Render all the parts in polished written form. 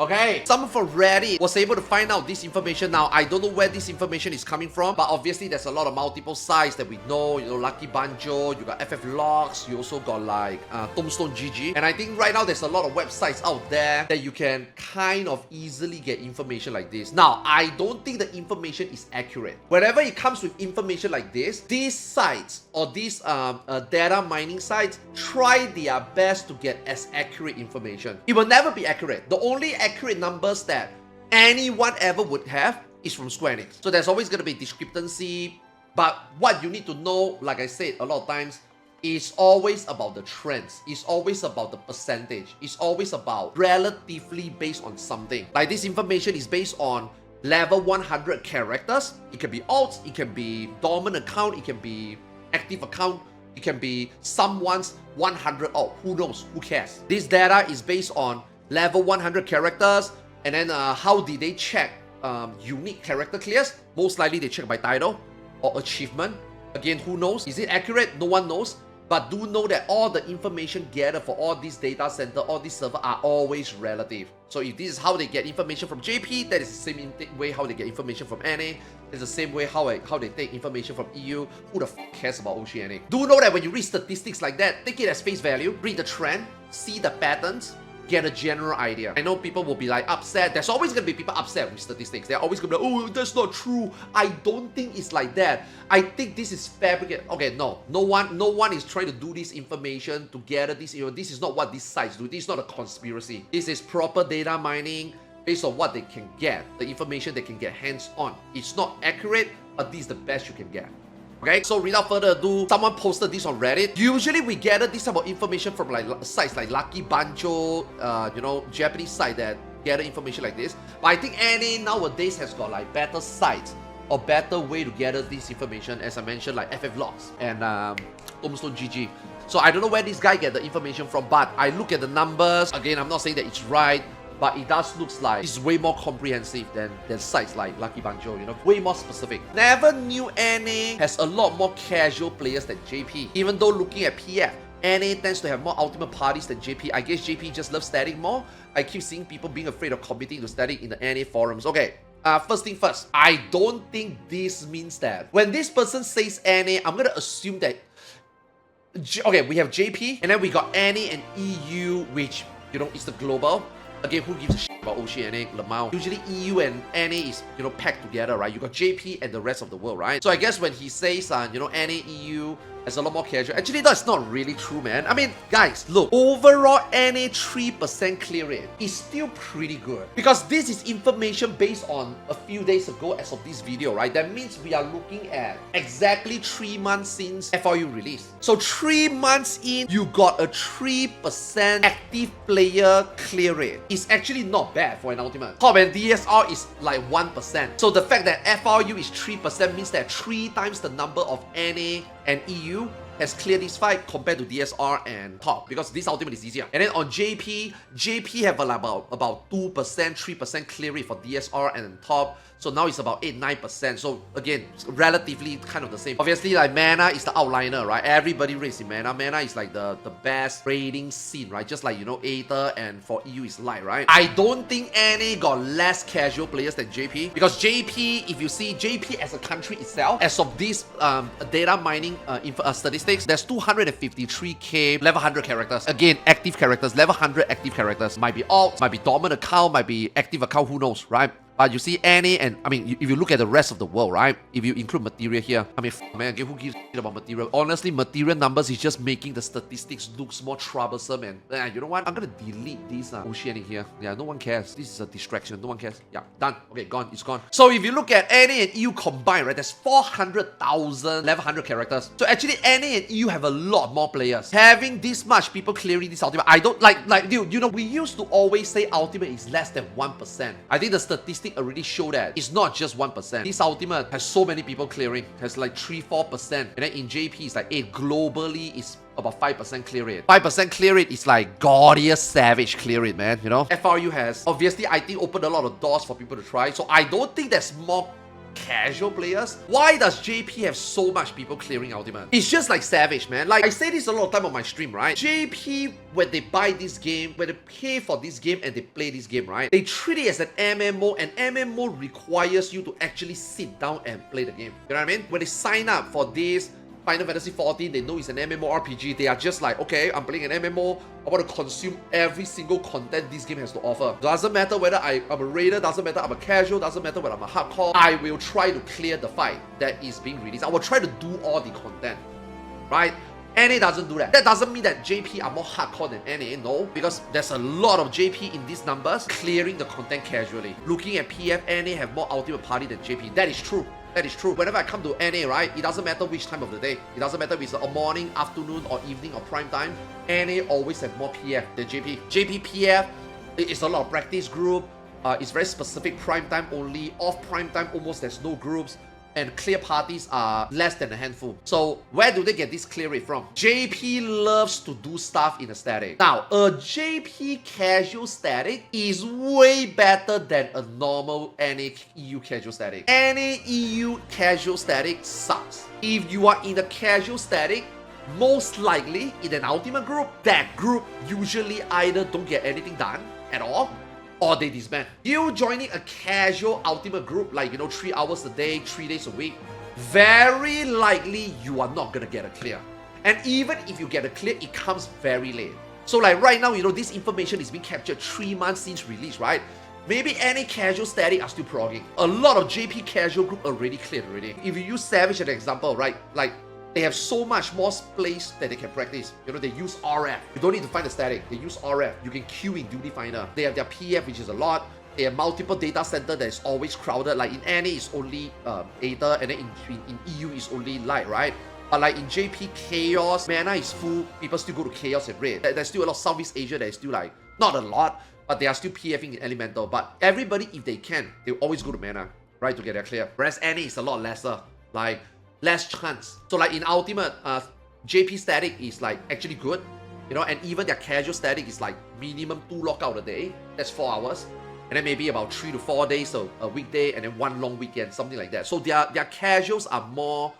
Okay, someone from Reddit was able to find out this information. Now, I don't know where this information is coming from, but obviously there's a lot of multiple sites that we know. You know, Lucky Banjo, you got FFXIV, you also got like Tombstone GG. And I think right now there's a lot of websites out there that you can kind of easily get information like this. Now, I don't think the information is accurate. Whenever it comes with information like this, these sites or these data mining sites try their best to get as accurate information. It will never be accurate. The only accurate numbers that anyone ever would have is from Square Enix. So there's always going to be discrepancy, but what you need to know, like I said a lot of times, is always about the trends. It's always about the percentage. It's always about relatively based on something. Like this information is based on level 100 characters. It can be alts, it can be dormant account, it can be active account, it can be someone's 100 alt. Who knows? Who cares? This data is based on level 100 characters, and then how did they check unique character clears? Most likely they check by title or achievement. Again, who knows? Is it accurate? No one knows. But do know that all the information gathered for all these data center, all these servers are always relative. So if this is how they get information from JP, that is the same way how they get information from NA. It's the same way how they take information from EU. Who the f cares about Oceanic? Do know that when you read statistics like that, take it as face value, read the trend, see the patterns, get a general idea. I know people will be like upset. There's always going to be people upset with statistics. They're always going to be like, oh, that's not true. I don't think it's like that. I think this is fabricated. Okay, no one is trying to do this information to gather this. This is not what these sites do. This is not a conspiracy. This is proper data mining based on what they can get, the information they can get hands on. It's not accurate, but this is the best you can get. Okay, so without further ado, someone posted this on Reddit. Usually we gather this type of information from like sites like Lucky Banjo, you know, Japanese site that gather information like this. But I think NA nowadays has got like better sites or better way to gather this information, as I mentioned, like FFXIV and Tombstone GG. So I don't know where this guy get the information from, but I look at the numbers. Again, I'm not saying that it's right, but it does look like it's way more comprehensive than sites like Lucky Banjo, you know, way more specific. Never knew NA has a lot more casual players than JP. Even though looking at PF, NA tends to have more ultimate parties than JP. I guess JP just loves static more. I keep seeing people being afraid of committing to static in the NA forums. Okay, first thing first, I don't think this means that when this person says NA, I'm gonna assume that okay, we have JP, and then we got NA and EU, which, you know, is the global. Again, who gives a shit about Oceanic, Lamau? Usually EU and NA is, you know, packed together, right? You got JP and the rest of the world, right? So I guess when he says, you know, NA, EU has a lot more casual. Actually, that's not really true, man. I mean, guys, look, overall NA 3% clear rate is still pretty good. Because this is information based on a few days ago as of this video, right? That means we are looking at exactly 3 months since FRU release. So 3 months in, you got a 3% active player clear rate. It's actually not bad for an ultimate. Top and DSR is like 1%. So the fact that FRU is 3% means that 3 times the number of NA and EU has cleared this fight compared to DSR and top, because this ultimate is easier. And then on JP have about 2%, 3% clear rate for DSR and top. So now it's about 8-9%. So again, relatively kind of the same. Obviously, like Mana is the outliner, right? Everybody rates in Mana. Mana is like the best raiding scene, right? Just like, you know, Aether, and for EU is Light, right? I don't think NA got less casual players than JP, because JP, if you see JP as a country itself, as of this data mining statistics, there's 253k level 100 characters. Again, active characters, level 100 active characters. Might be alt, might be dormant account, might be active account, who knows, right? But you see NA, and I mean, if you look at the rest of the world, right? If you include material here, I mean, man, who gives a shit about material? Honestly, material numbers is just making the statistics looks more troublesome. And you know what? I'm gonna delete this Oceanic here. Yeah, no one cares. This is a distraction. No one cares. Yeah, done. Okay, gone. It's gone. So if you look at NA and EU combined, right? There's 400,000 level 100 characters. So actually, NA and EU have a lot more players. Having this much people clearing this ultimate, I don't like, dude. You know, we used to always say ultimate is less than 1%. I think the statistics already show that it's not just 1%. This ultimate has so many people clearing, has like 3-4%, and then in JP it's like 8. Globally is about 5% clear rate. 5% clear rate is like gaudiest savage clear rate, man. You know, FRU has obviously, I think, opened a lot of doors for people to try. So I don't think there's more casual players. Why does JP have so much people clearing Ultimate? It's just like Savage, man. Like, I say this a lot of time on my stream, right? JP, when they buy this game, when they pay for this game and they play this game, right? They treat it as an MMO, and MMO requires you to actually sit down and play the game. You know what I mean? When they sign up for this Final Fantasy XIV, they know it's an MMORPG. They are just like, okay, I'm playing an MMO. I want to consume every single content this game has to offer. Doesn't matter whether I'm a raider, doesn't matter I'm a casual, doesn't matter whether I'm a hardcore. I will try to clear the fight that is being released. I will try to do all the content, right? NA doesn't do that. That doesn't mean that JP are more hardcore than NA, no, because there's a lot of JP in these numbers clearing the content casually. Looking at PF, NA have more Ultimate Party than JP. That is true. That is true. Whenever I come to NA, right, it doesn't matter which time of the day. It doesn't matter if it's a morning, afternoon, or evening, or prime time. NA always have more PF than JP. JP PF, it's a lot of practice group. It's very specific prime time only. Off prime time, almost there's no groups. And clear parties are less than a handful. So where do they get this clear rate from? JP loves to do stuff in a static. Now, a JP casual static is way better than a normal NA EU casual static. NA EU casual static sucks. If you are in a casual static, most likely in an ultimate group, that group usually either don't get anything done at all, or they disband. You joining a casual ultimate group, like, 3 hours a day, 3 days a week, very likely you are not gonna get a clear. And even if you get a clear, it comes very late. So like right now, this information is being captured 3 months since release, right? Maybe any casual static are still progging. A lot of JP casual group already cleared already. If you use Savage as an example, right? Like, they have so much more place that they can practice. They use RF. You don't need to find a static. They use RF. You can queue in Duty Finder. They have their PF, which is a lot. They have multiple data center that is always crowded. Like in NA, it's only Aether, and then in EU, it's only Light, right? But like in JP Chaos, mana is full. People still go to Chaos and Raid. There's still a lot of Southeast Asia that is still like, not a lot, but they are still PFing in Elemental. But everybody, if they can, they always go to mana, right, to get their clear. Whereas NA is a lot lesser. Like, less chance. So like in Ultimate, JP static is like actually good, and even their casual static is like minimum 2 lockout a day. That's 4 hours. And then maybe about 3 to 4 days a weekday, and then 1 long weekend, something like that. So their casuals are more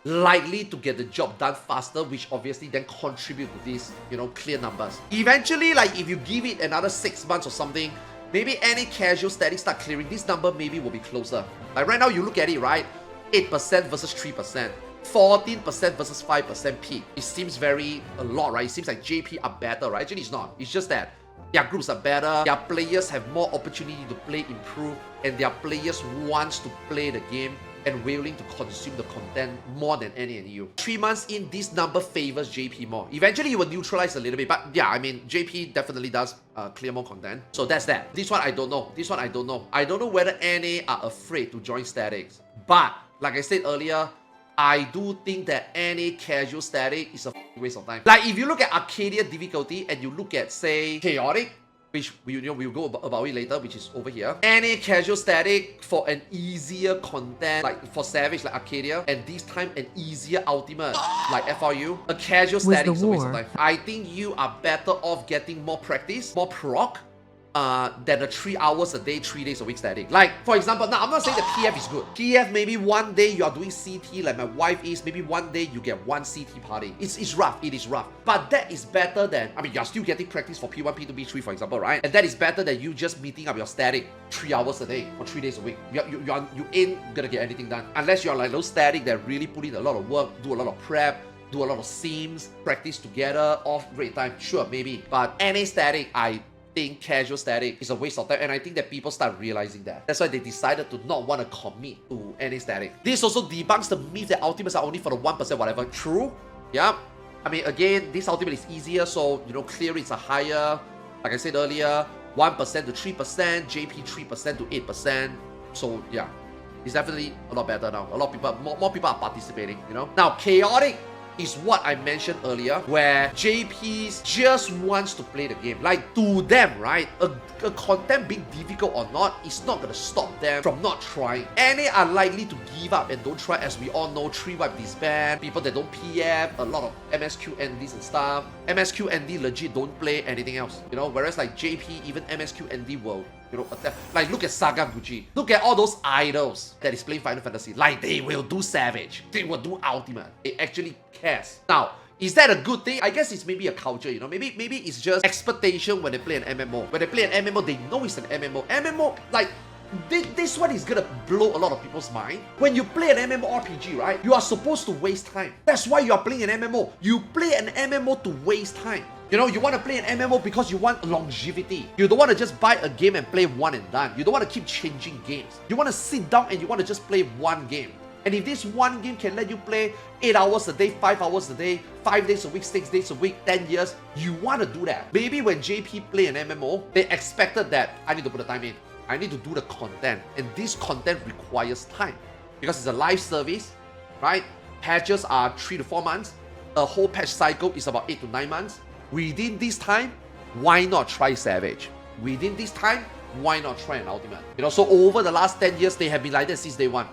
likely to get the job done faster, which obviously then contribute to these, clear numbers. Eventually, like if you give it another 6 months or something, maybe any casual static start clearing, this number maybe will be closer. Like right now, you look at it, right? 8% versus 3%, 14% versus 5% peak. It seems a lot, right? It seems like JP are better, right? Actually, it's not. It's just that their groups are better, their players have more opportunity to play, improve, and their players wants to play the game and willing to consume the content more than NA and EU. 3 months in, this number favors JP more. Eventually, it will neutralize a little bit, but yeah, I mean, JP definitely does clear more content. So that's that. This one, I don't know. I don't know whether NA are afraid to join statics, but like I said earlier, I do think that any casual static is a waste of time. Like if you look at Arcadia difficulty and you look at, say, Chaotic, which we'll go about it later, which is over here. Any casual static for an easier content, like for Savage, like Arcadia, and this time an easier Ultimate, like FRU, a casual static is a waste of time. I think you are better off getting more practice, more proc, than a 3 hours a day, 3 days a week static. Like, for example, now I'm not saying that PF is good. PF, maybe one day you are doing CT, like my wife is, maybe one day you get 1 CT party. It's rough, it is rough. But that is better than, I mean, you're still getting practice for P1, P2, P3, for example, right? And that is better than you just meeting up your static 3 hours a day or 3 days a week. You ain't gonna get anything done. Unless you're like those static that really put in a lot of work, do a lot of prep, do a lot of sims, practice together, off great time, sure, maybe. But any static, I think casual static is a waste of time, and I think that people start realizing that. That's why they decided to not want to commit to any static. This also debunks the myth that ultimates are only for the 1% whatever. True, yeah. I mean, again, this ultimate is easier, so clear rates are higher. Like I said earlier, 1% to 3%, JP 3% to 8%. So yeah, it's definitely a lot better now. A lot of people, more people are participating. Now chaotic is what I mentioned earlier, where JPs just wants to play the game. Like, to them, right, a content being difficult or not is not gonna stop them from not trying. And they are likely to give up and don't try. As we all know, 3-wipe disband, people that don't PF, a lot of MSQ NDs and stuff. MSQ ND legit don't play anything else, whereas like JP, even MSQ ND will Like, look at Sakaguchi. Look at all those idols that is playing Final Fantasy. Like, they will do Savage. They will do Ultimate. They actually cares. Now, is that a good thing? I guess it's maybe a culture, Maybe it's just expectation when they play an MMO. When they play an MMO, they know it's an MMO. MMO, like, this one is gonna blow a lot of people's mind. When you play an MMORPG, right, you are supposed to waste time. That's why you are playing an MMO. You play an MMO to waste time. You want to play an MMO because you want longevity. You don't want to just buy a game and play one and done. You don't want to keep changing games. You want to sit down and you want to just play one game. And if this one game can let you play 8 hours a day, 5 hours a day, 5 days a week, 6 days a week, 10 years, you want to do that. Maybe when JP play an MMO, they expected that I need to put the time in. I need to do the content. And this content requires time. Because it's a live service, right? Patches are 3 to 4 months. A whole patch cycle is about 8 to 9 months. Within this time, why not try Savage? Within this time, why not try an Ultimate? So over the last 10 years, they have been like that since day one.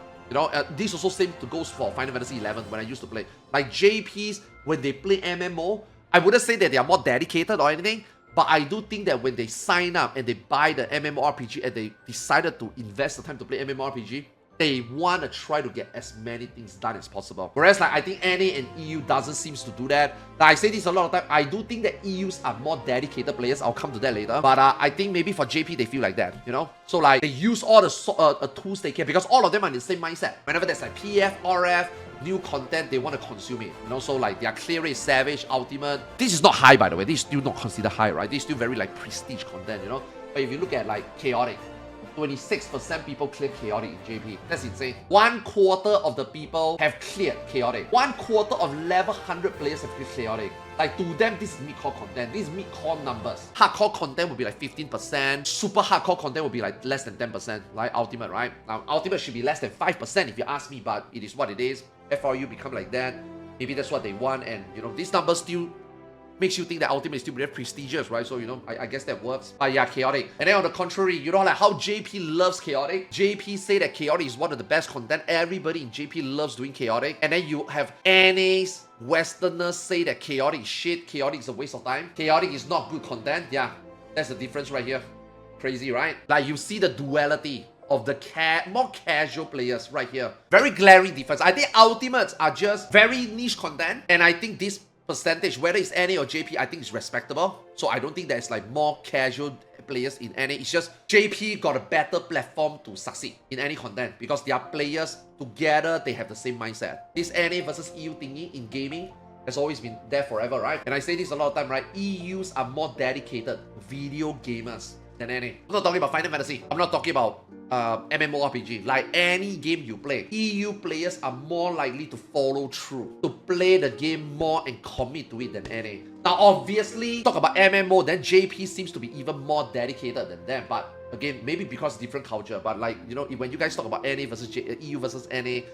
This also same goes for Final Fantasy XI when I used to play. Like JPs, when they play MMO, I wouldn't say that they are more dedicated or anything, but I do think that when they sign up and they buy the MMORPG and they decided to invest the time to play MMORPG, they want to try to get as many things done as possible. Whereas like I think NA and EU doesn't seem to do that. Like I say this a lot of time, I do think that EUs are more dedicated players. I'll come to that later. But I think maybe for JP they feel like that, So like they use all the tools they can because all of them are in the same mindset. Whenever there's like PF, RF, new content, they want to consume it. So like their clear rate, Savage, Ultimate. This is not high, by the way. This is still not considered high, right? This is still very like prestige content, But if you look at like Chaotic, 26% people clear Chaotic in JP. That's insane. 1/4 of the people have cleared Chaotic. 1/4 of level 100 players have cleared Chaotic. Like to them, this is mid-core content. These mid-core numbers. Hardcore content would be like 15%. Super hardcore content would be like less than 10%. Like Ultimate, right? Now, Ultimate should be less than 5% if you ask me, but it is what it is. FRU become like that. Maybe that's what they want, and these numbers still makes you think that Ultimate is still very prestigious, right? So, I guess that works. But yeah, Chaotic. And then on the contrary, like how JP loves Chaotic. JP say that Chaotic is one of the best content. Everybody in JP loves doing Chaotic. And then you have NAs, Westerners say that Chaotic is shit. Chaotic is a waste of time. Chaotic is not good content. Yeah, that's the difference right here. Crazy, right? Like you see the duality of the more casual players right here. Very glaring difference. I think Ultimates are just very niche content. And I think this percentage, whether it's NA or JP, I think it's respectable. So I don't think there's like more casual players in NA. It's just JP got a better platform to succeed in any content because their players together, they have the same mindset. This NA versus EU thingy in gaming has always been there forever, right? And I say this a lot of time, right? EUs are more dedicated video gamers than NA. I'm not talking about Final Fantasy. I'm not talking about MMORPG. Like any game you play, EU players are more likely to follow through, to play the game more and commit to it than NA. Now, obviously, talk about MMO, then JP seems to be even more dedicated than them. But again, maybe because different culture. But like, when you guys talk about NA versus EU versus NA,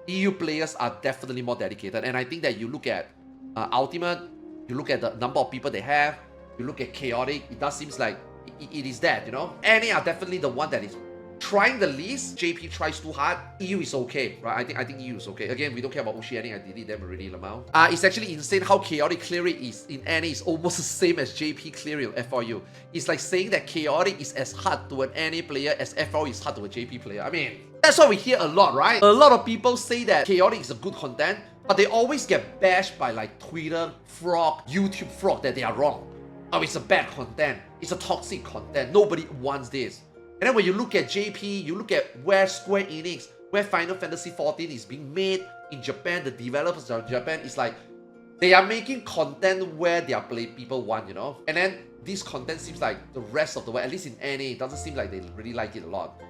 EU players are definitely more dedicated. And I think that you look at Ultimate, you look at the number of people they have, you look at Chaotic, it does seem like it is that, NA are definitely the one that is trying the least. JP tries too hard. EU is okay, right? I think EU is okay. Again, we don't care about Ushi. I think I delete them already, Lamau. It's actually insane how Chaotic clearing is in NA is almost the same as JP clearing on FRU. It's like saying that Chaotic is as hard to an NA player as FRU is hard to a JP player. I mean, that's what we hear a lot, right? A lot of people say that Chaotic is a good content, but they always get bashed by like Twitter frog, YouTube frog that they are wrong. Oh, it's a bad content. It's a toxic content. Nobody wants this. And then when you look at JP, you look at where Square Enix, where Final Fantasy XIV is being made in Japan, the developers of Japan, it's like they are making content where their people want, And then this content seems like the rest of the world, at least in NA, it doesn't seem like they really like it a lot,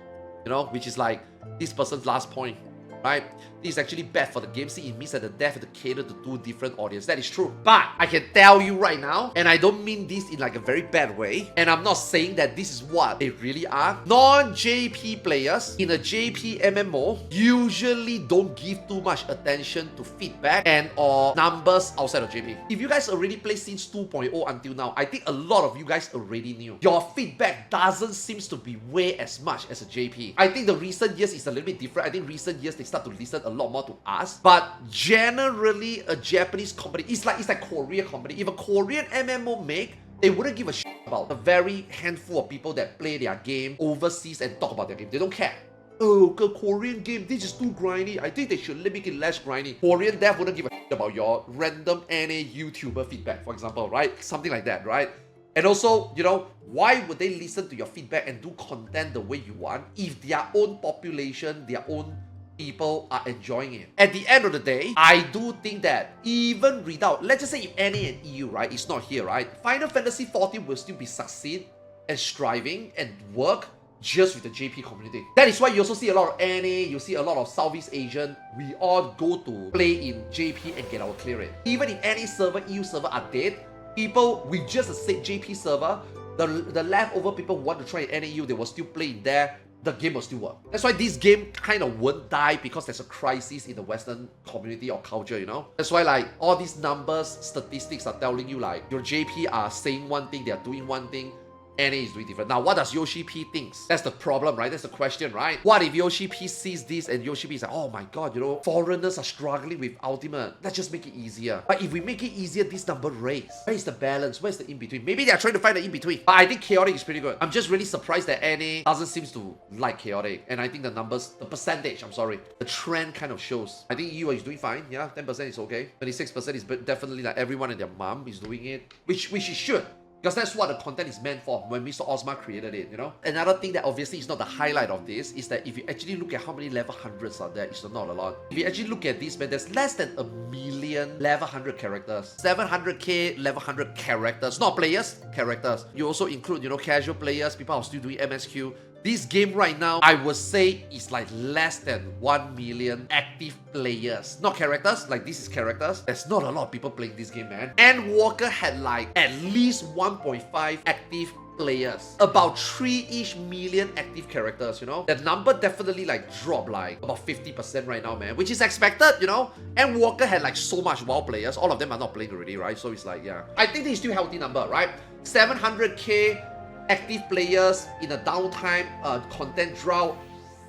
Which is like this person's last point, right? This is actually bad for the game scene. It means that the dev have to cater to two different audiences. That is true. But I can tell you right now, and I don't mean this in like a very bad way, and I'm not saying that this is what they really are. Non-JP players in a JP MMO usually don't give too much attention to feedback and or numbers outside of JP. If you guys already play since 2.0 until now, I think a lot of you guys already knew. Your feedback doesn't seem to be way as much as a JP. I think the recent years is a little bit different. I think recent years they start to listen a lot more to us. But generally, a Japanese company, it's like Korean company. If a Korean MMO make, They wouldn't give a shit about the very handful of people that play their game overseas and talk about their game. They don't care. Oh, the Korean game, this is too grindy. I think they should make it less grindy. Korean dev wouldn't give a shit about your random NA YouTuber feedback, for example, right? Something like that, right? And also, you know, why would they listen to your feedback and do content the way you want if their own population, their own people are enjoying it? At the end of the day, I do think that even without, let's just say if NA and EU, right, is not here, right, Final Fantasy XIV will still be succeed and striving and work just with the JP community. That is why you also see a lot of NA, you see a lot of Southeast Asian, we all go to play in JP and get our clear rate. Even if any server, EU server are dead, people with just a JP server, the leftover people who want to try NAU, they will still play in there, the game will still work. That's why this game kind of won't die, because there's a crisis in the Western community or culture, you know? That's why like all these numbers, statistics are telling you like your JP are saying one thing, they are doing one thing, NA is doing different. Now, what does Yoshi P thinks? That's the problem, right? That's the question, right? What if Yoshi P sees this and Yoshi P is like, oh my god, you know, foreigners are struggling with Ultimate. Let's just make it easier. But if we make it easier, this number raise. Where is the balance? Where's the in-between? Maybe they're trying to find the in-between. But I think Chaotic is pretty good. I'm just really surprised that NA doesn't seem to like Chaotic. And I think the numbers, the percentage, I'm sorry, the trend kind of shows. I think EU is doing fine. Yeah, 10% is okay. 26% is definitely like everyone and their mom is doing it. Which it should. Because that's what the content is meant for when Mr. Ozma created it, you know? Another thing that obviously is not the highlight of this is that if you actually look at how many level 100s are there, it's not a lot. If you actually look at this, man, there's less than 1 million level 100 characters. 700k level 100 characters. Not players, characters. You also include, you know, casual players, people are still doing MSQ. This game right now, I would say, is like less than 1 million active players. Not characters, like this is characters. There's not a lot of people playing this game, man. And Walker had like at least 1.5 active players. About 3-ish million active characters, you know? That number definitely like dropped like about 50% right now, man. Which is expected, you know? And Walker had like so much WoW players. All of them are not playing already, right? So it's like, yeah. I think this is still a healthy number, right? 700k active players in a downtime, content drought,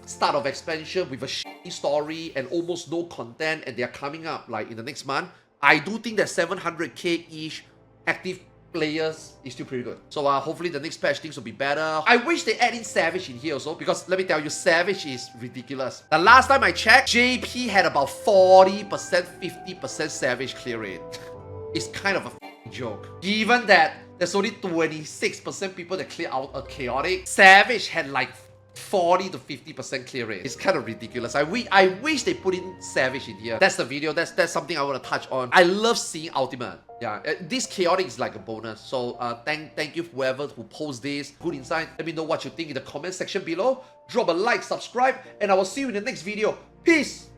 start of expansion with a shitty story and almost no content, and they're coming up like in the next month. I do think that 700k-ish active players is still pretty good. So hopefully the next patch things will be better. I wish they add in Savage in here also, because let me tell you, Savage is ridiculous. The last time I checked, JP had about 40%, 50% Savage clear rate. It's kind of a joke. Given that there's only 26% people that clear out a Chaotic, Savage had like 40 to 50% clear rate. It's kind of ridiculous. I wish they put in Savage in here. That's the video. That's something I want to touch on. I love seeing Ultimate. Yeah, this Chaotic is like a bonus. So thank you whoever who posts this. Good insight. Let me know what you think in the comment section below. Drop a like, subscribe, and I will see you in the next video. Peace!